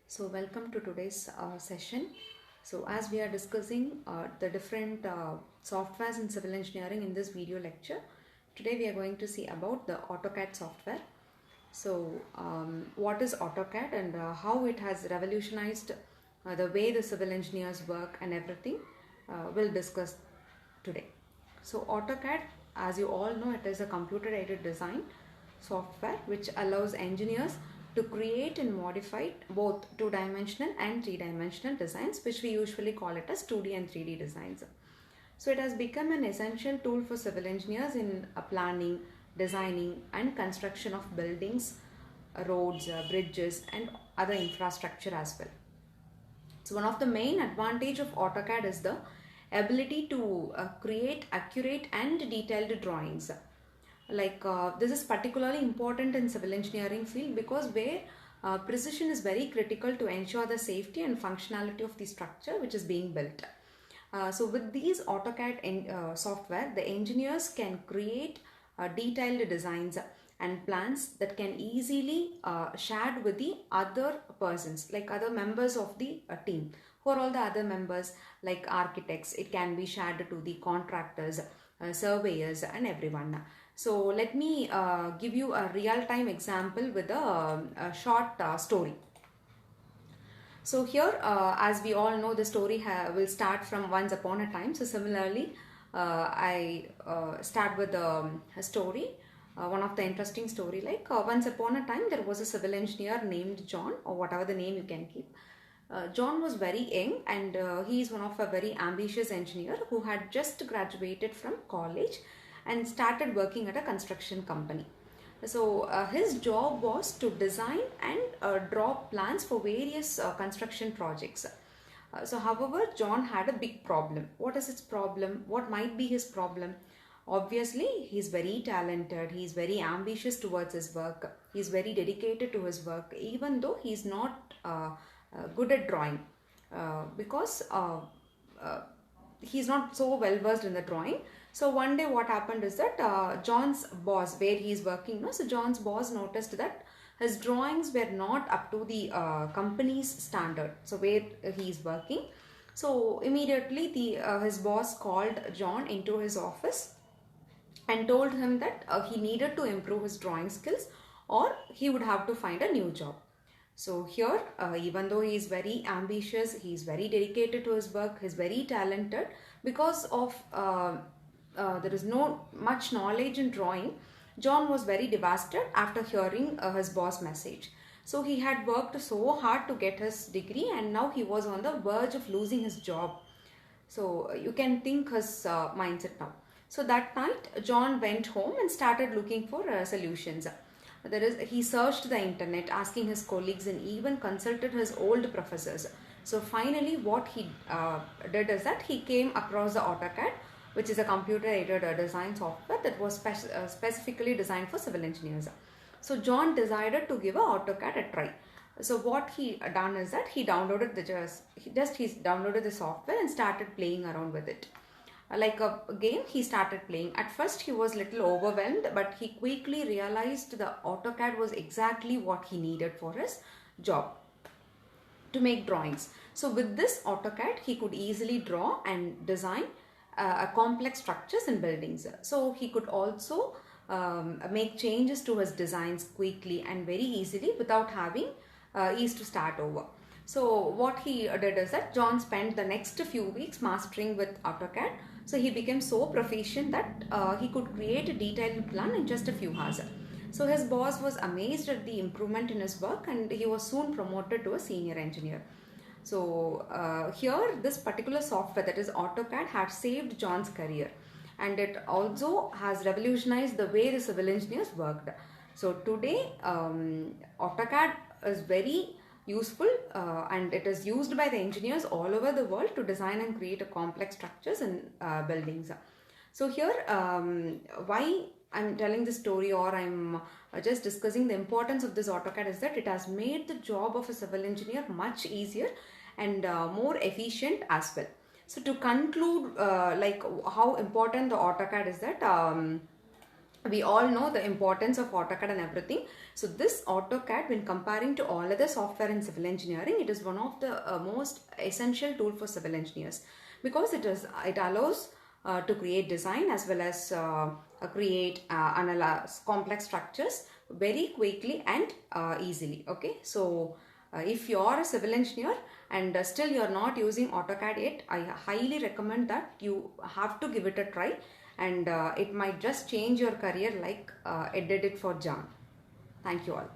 So welcome to today's session. So as we are discussing the different softwares in civil engineering in this video lecture, today we are going to see about the AutoCAD software. So what is AutoCAD and how it has revolutionized the way the civil engineers work and everything we'll discuss today. So AutoCAD, as you all know, it is a computer-aided design software which allows engineers to create and modify both two-dimensional and three-dimensional designs, which we usually call it as 2D and 3D designs. So it has become an essential tool for civil engineers in planning, designing and construction of buildings, roads, bridges and other infrastructure as well. So one of the main advantage of AutoCAD is the ability to create accurate and detailed drawings. This is particularly important in civil engineering field because where precision is very critical to ensure the safety and functionality of the structure which is being built. So with these AutoCAD software, the engineers can create detailed designs and plans that can easily shared with the other persons, like other members of the team. Who are all the other members? Like architects, it can be shared to the contractors, surveyors and everyone. So let me give you a real-time example with a short story. So here, as we all know, the story will start from once upon a time. So similarly, I start with a story, one of the interesting story. Once upon a time, there was a civil engineer named John, or whatever the name you can keep. John was very young and he is one of a very ambitious engineer who had just graduated from college and started working at a construction company. So his job was to design and draw plans for various construction projects. However, John had a big problem. What is his problem? What might be his problem? Obviously, he's very talented. He's very ambitious towards his work. He's very dedicated to his work, even though he's not good at drawing because he's not so well versed in the drawing. So one day what happened is that John's boss, where he is working, so John's boss noticed that his drawings were not up to the company's standard, so where he is working. So immediately his boss called John into his office and told him that he needed to improve his drawing skills or he would have to find a new job. So here, even though he is very ambitious, he is very dedicated to his work, he is very talented, because of there is no much knowledge in drawing, John was very devastated after hearing his boss message. So he had worked so hard to get his degree and now he was on the verge of losing his job. So you can think his mindset now. So that night, John went home and started looking for solutions. He searched the internet, asking his colleagues and even consulted his old professors. So finally what he did is that he came across the AutoCAD, which is a computer-aided design software that was specifically designed for civil engineers. So John decided to give AutoCAD a try. So what he done is that he downloaded the software and started playing around with it. Like a game, he started playing. At first he was little overwhelmed, but he quickly realized the AutoCAD was exactly what he needed for his job, to make drawings. So with this AutoCAD, he could easily draw and design complex structures and buildings. So he could also make changes to his designs quickly and very easily without having to start over. So what he did is that John spent the next few weeks mastering with AutoCAD. So he became so proficient that he could create a detailed plan in just a few hours. So his boss was amazed at the improvement in his work and he was soon promoted to a senior engineer. So here this particular software, that is AutoCAD, had saved John's career and it also has revolutionized the way the civil engineers worked. So today AutoCAD is very useful and it is used by the engineers all over the world to design and create a complex structures and buildings. So here why I'm telling this story, or I'm just discussing the importance of this AutoCAD, is that it has made the job of a civil engineer much easier and more efficient as well. So to conclude, like how important the AutoCAD is, that we all know the importance of AutoCAD and everything. So this AutoCAD, when comparing to all other software in civil engineering, it is one of the most essential tool for civil engineers, because it allows to create design as well as create analyze complex structures very quickly and easily. Okay, so if you are a civil engineer and still you are not using AutoCAD yet, I highly recommend that you have to give it a try, and it might just change your career like it did it for John. Thank you all.